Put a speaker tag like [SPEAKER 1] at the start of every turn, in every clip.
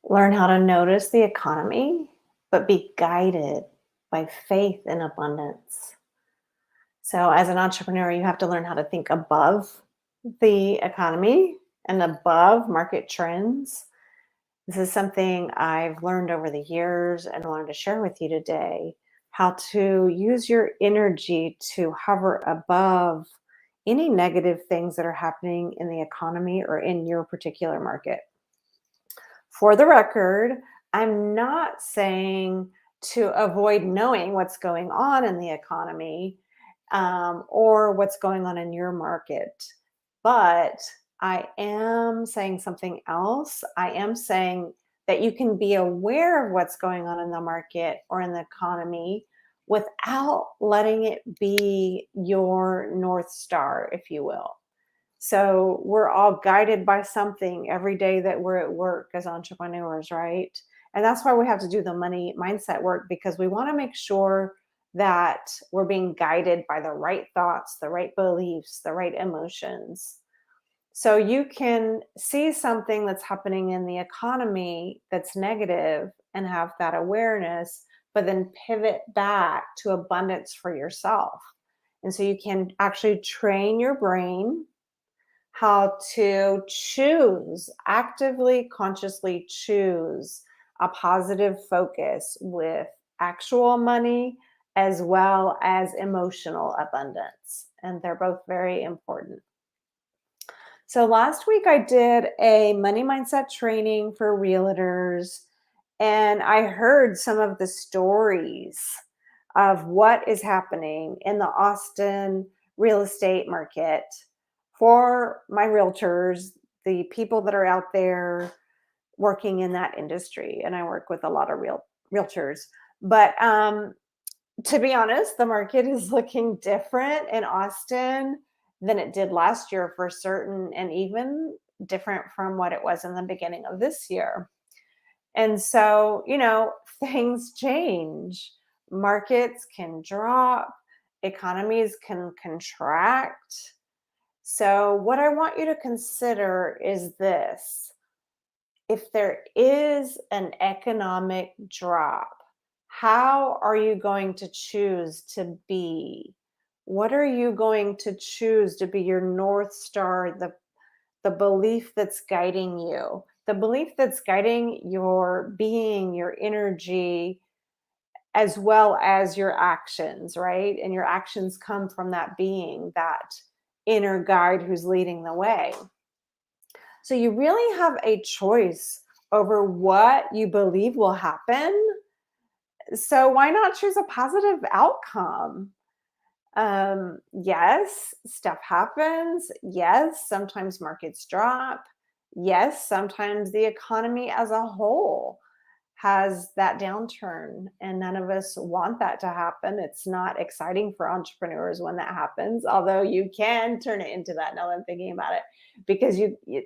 [SPEAKER 1] Learn how to notice the economy, but be guided by faith in abundance. So, as an entrepreneur, you have to learn how to think above the economy and above market trends. This is something I've learned over the years and wanted to share with you today how to use your energy to hover above any negative things that are happening in the economy or in your particular market. For the record, I'm not saying to avoid knowing what's going on in the economy or what's going on in your market, but I am saying something else. I am saying that you can be aware of what's going on in the market or in the economy without letting it be your North Star, if you will. So we're all guided by something every day that we're at work as entrepreneurs, right? And that's why we have to do the money mindset work because we want to make sure that we're being guided by the right thoughts, the right beliefs, the right emotions. So you can see something that's happening in the economy that's negative and have that awareness, but then pivot back to abundance for yourself. And so you can actually train your brain how to choose, actively, consciously choose a positive focus with actual money as well as emotional abundance. And they're both very important. So last week I did a money mindset training for realtors, and I heard some of the stories of what is happening in the Austin real estate market for my realtors, the people that are out there working in that industry. And I work with a lot of realtors. But to be honest, the market is looking different in Austin than it did last year for certain, and even different from what it was in the beginning of this year. And so, things change. Markets can drop, economies can contract. So, what I want you to consider is this: if there is an economic drop, how are you going to choose to be? What are you going to choose to be your North Star, the belief that's guiding you, the belief that's guiding your being, your energy, as well as your actions, right? And your actions come from that being, that inner guide who's leading the way. So you really have a choice over what you believe will happen. So why not choose a positive outcome? Yes, stuff happens. Yes, sometimes markets drop. Yes, sometimes the economy as a whole has that downturn, and none of us want that to happen. It's not exciting for entrepreneurs when that happens, although you can turn it into that now that I'm thinking about it, because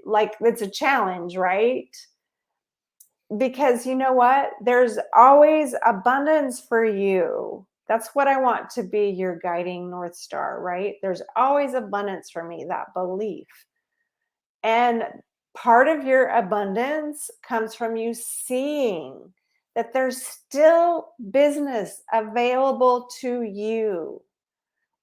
[SPEAKER 1] like it's a challenge, right? Because you know what? There's always abundance for you. That's what I want to be your guiding North Star, right? There's always abundance for me, that belief. And part of your abundance comes from you seeing that there's still business available to you.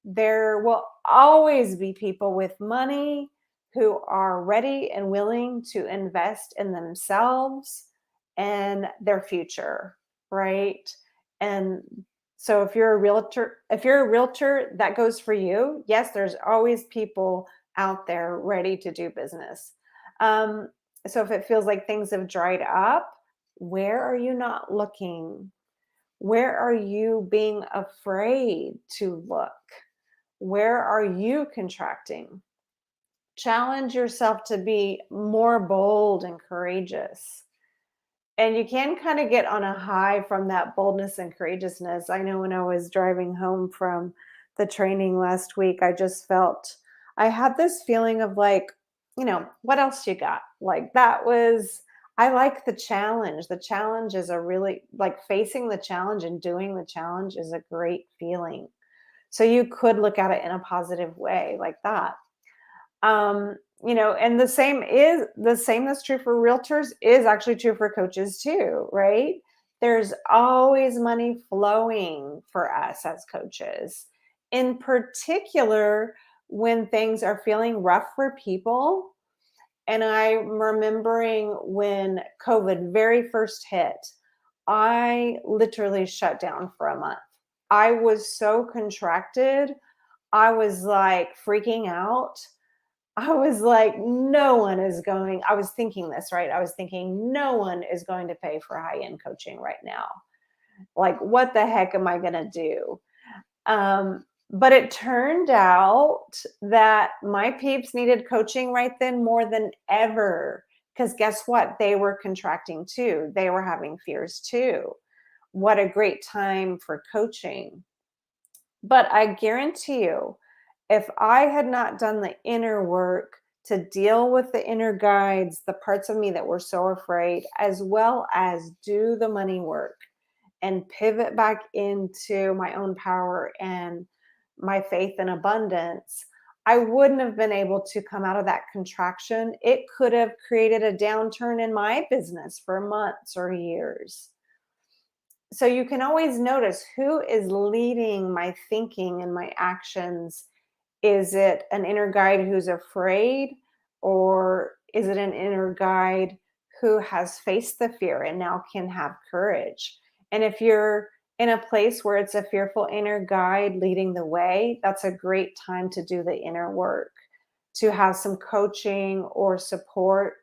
[SPEAKER 1] There will always be people with money who are ready and willing to invest in themselves and their future, right? And so if you're a realtor, that goes for you. Yes, there's always people out there ready to do business. Um, so if it feels like things have dried up, where are you not looking? Where are you being afraid to look? Where are you contracting? Challenge yourself to be more bold and courageous. And you can kind of get on a high from that boldness and courageousness. I know when I was driving home from the training last week, I just felt I had this feeling of like, what else you got? Like that was, I like the challenge. The challenge is a really like facing the challenge and doing the challenge is a great feeling. So you could look at it in a positive way like that. And the same that's true for realtors is actually true for coaches too, right? There's always money flowing for us as coaches, in particular when things are feeling rough for people. And I'm remembering when COVID very first hit, I literally shut down for a month. I was so contracted. I was like freaking out. I was like, no one is going. I was thinking this, right? I was thinking, no one is going to pay for high end coaching right now. Like, what the heck am I going to do? But it turned out that my peeps needed coaching right then more than ever. Because guess what? They were contracting too, they were having fears too. What a great time for coaching. But I guarantee you, if I had not done the inner work to deal with the inner guides, the parts of me that were so afraid, as well as do the money work and pivot back into my own power and my faith and abundance, I wouldn't have been able to come out of that contraction. It could have created a downturn in my business for months or years. So you can always notice who is leading my thinking and my actions. Is it an inner guide who's afraid, or is it an inner guide who has faced the fear and now can have courage? And if you're in a place where it's a fearful inner guide leading the way, that's a great time to do the inner work, to have some coaching or support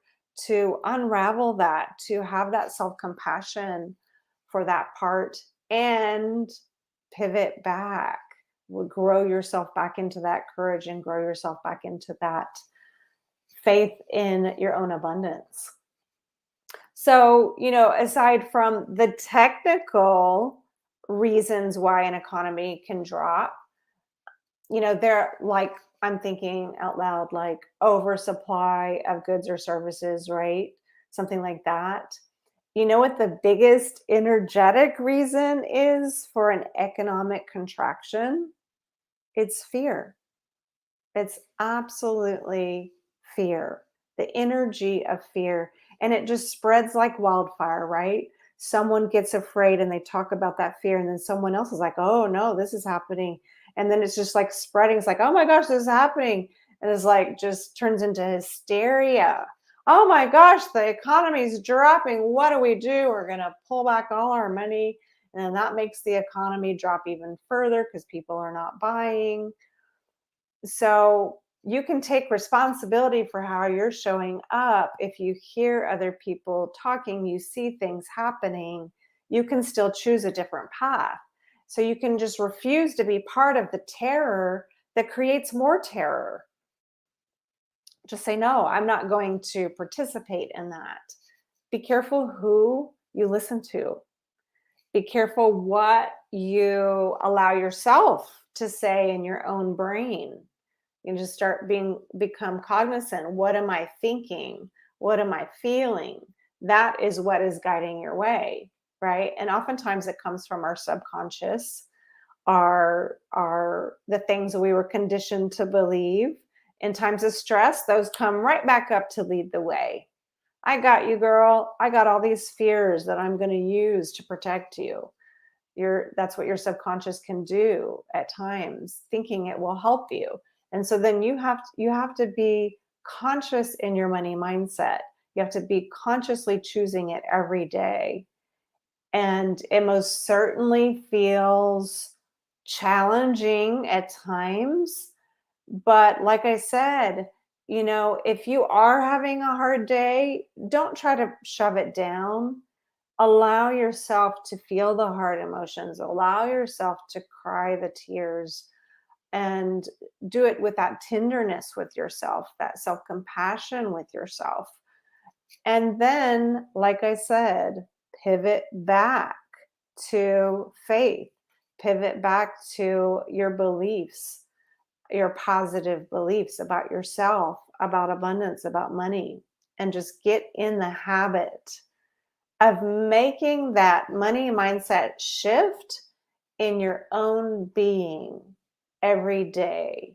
[SPEAKER 1] to unravel that, to have that self compassion for that part and pivot back, will grow yourself back into that courage and grow yourself back into that faith in your own abundance. So, aside from the technical reasons why an economy can drop, they're like, I'm thinking out loud, like oversupply of goods or services, right? Something like that. You know what the biggest energetic reason is for an economic contraction? It's fear. It's absolutely fear, the energy of fear. And it just spreads like wildfire, right? Someone gets afraid and they talk about that fear, and then someone else is like, oh no, this is happening. And then it's just like spreading. It's like, oh my gosh, this is happening. And it's like just turns into hysteria. Oh my gosh, the economy's dropping. What do we do? We're going to pull back all our money. And then that makes the economy drop even further because people are not buying. So you can take responsibility for how you're showing up. If you hear other people talking, you see things happening, you can still choose a different path. So you can just refuse to be part of the terror that creates more terror. Just say, no, I'm not going to participate in that. Be careful who you listen to. Be careful what you allow yourself to say in your own brain. You just become cognizant. What am I thinking? What am I feeling? That is what is guiding your way, right? And oftentimes it comes from our subconscious, are the things that we were conditioned to believe. In times of stress, those come right back up to lead the way. I got you, girl. I got all these fears that I'm going to use to protect you. That's what your subconscious can do at times, thinking it will help you. And so then you have to be conscious in your money mindset. You have to be consciously choosing it every day. And it most certainly feels challenging at times. But like I said, if you are having a hard day, don't try to shove it down. Allow yourself to feel the hard emotions, allow yourself to cry the tears, and do it with that tenderness with yourself, that self compassion with yourself. And then, like I said, pivot back to faith, pivot back to your beliefs, your positive beliefs about yourself, about abundance, about money, and just get in the habit of making that money mindset shift in your own being every day.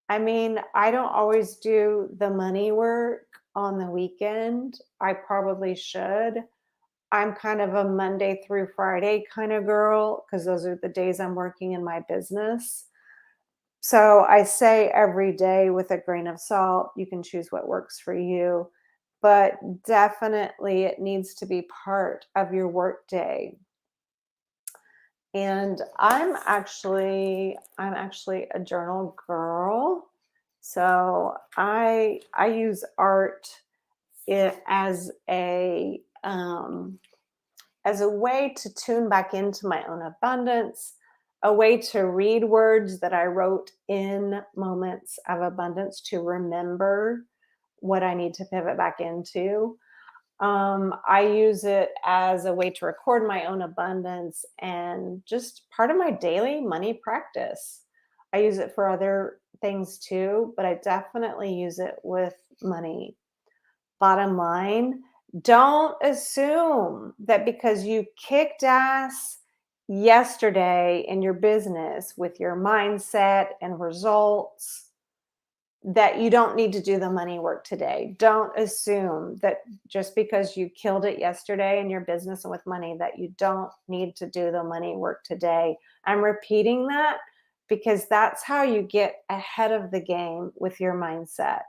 [SPEAKER 1] I mean, I don't always do the money work on the weekend. I probably should. I'm kind of a Monday through Friday kind of girl because those are the days I'm working in my business. So I say every day with a grain of salt. You can choose what works for you, but definitely it needs to be part of your work day. And I'm actually a journal girl. So I use art it as a way to tune back into my own abundance, a way to read words that I wrote in moments of abundance to remember what I need to pivot back into. I use it as a way to record my own abundance and just part of my daily money practice. I use it for other things too, but I definitely use it with money. Bottom line, don't assume that because you kicked ass yesterday in your business with your mindset and results that you don't need to do the money work today. Don't assume that just because you killed it yesterday in your business and with money that you don't need to do the money work today. I'm repeating that because that's how you get ahead of the game with your mindset.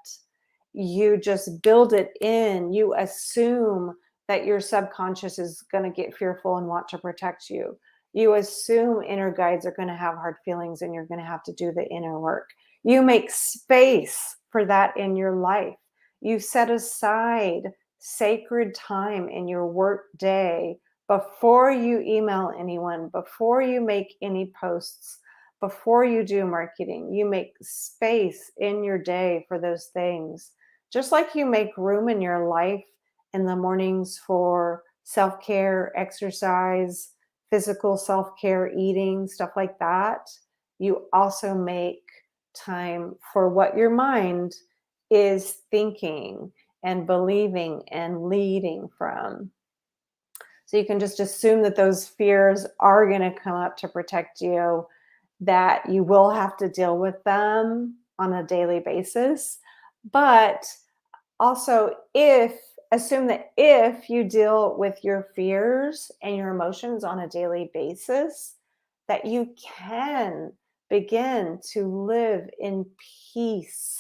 [SPEAKER 1] You just build it in. You assume that your subconscious is going to get fearful and want to protect you. You assume inner guides are going to have hard feelings and you're going to have to do the inner work. You make space for that in your life. You set aside sacred time in your work day before you email anyone, before you make any posts, before you do marketing. You make space in your day for those things. Just like you make room in your life in the mornings for self care, exercise, physical self care, eating, stuff like that, you also make time for what your mind is thinking and believing and leading from. So you can just assume that those fears are going to come up to protect you, that you will have to deal with them on a daily basis. But also, if assume that if you deal with your fears and your emotions on a daily basis, that you can begin to live in peace.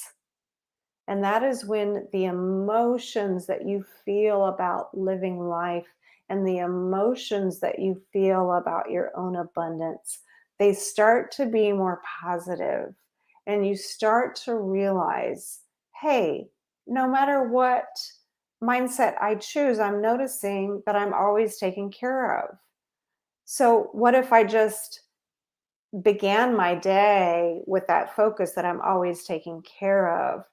[SPEAKER 1] And that is when the emotions that you feel about living life and the emotions that you feel about your own abundance, they start to be more positive. And you start to realize, hey, no matter what mindset I choose, I'm noticing that I'm always taken care of. So, what if I just began my day with that focus that I'm always taking care of?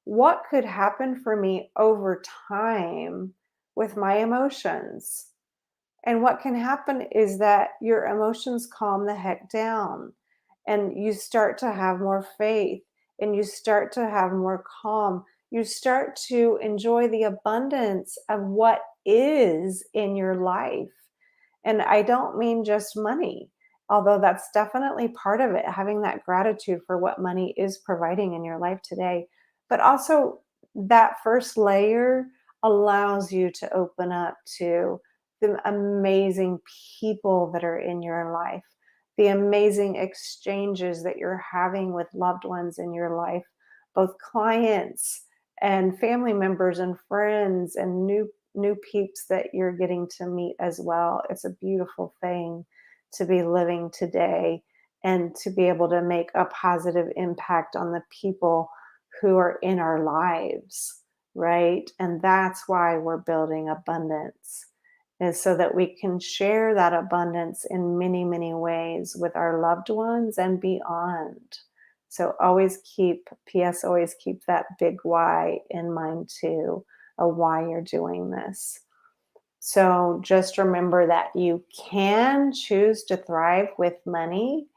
[SPEAKER 1] What could happen for me over time with my emotions? And what can happen is that your emotions calm the heck down and you start to have more faith and you start to have more calm. You start to enjoy the abundance of what is in your life. And I don't mean just money, although that's definitely part of it, having that gratitude for what money is providing in your life today. But also, that first layer allows you to open up to the amazing people that are in your life, the amazing exchanges that you're having with loved ones in your life, both clients and family members and friends and new peeps that you're getting to meet as well. It's a beautiful thing to be living today and to be able to make a positive impact on the people who are in our lives, right? And that's why we're building abundance, is so that we can share that abundance in many, many ways with our loved ones and beyond. So always keep that big why in mind too, of why you're doing this. So just remember that you can choose to thrive with money.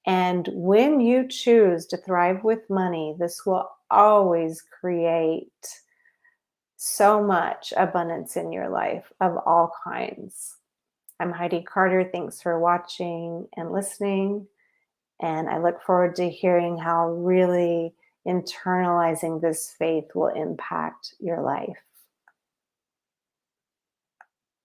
[SPEAKER 1] And when you choose to thrive with money, this will always create so much abundance in your life of all kinds. I'm Heidi Carter. Thanks for watching and listening. And I look forward to hearing how really internalizing this faith will impact your life.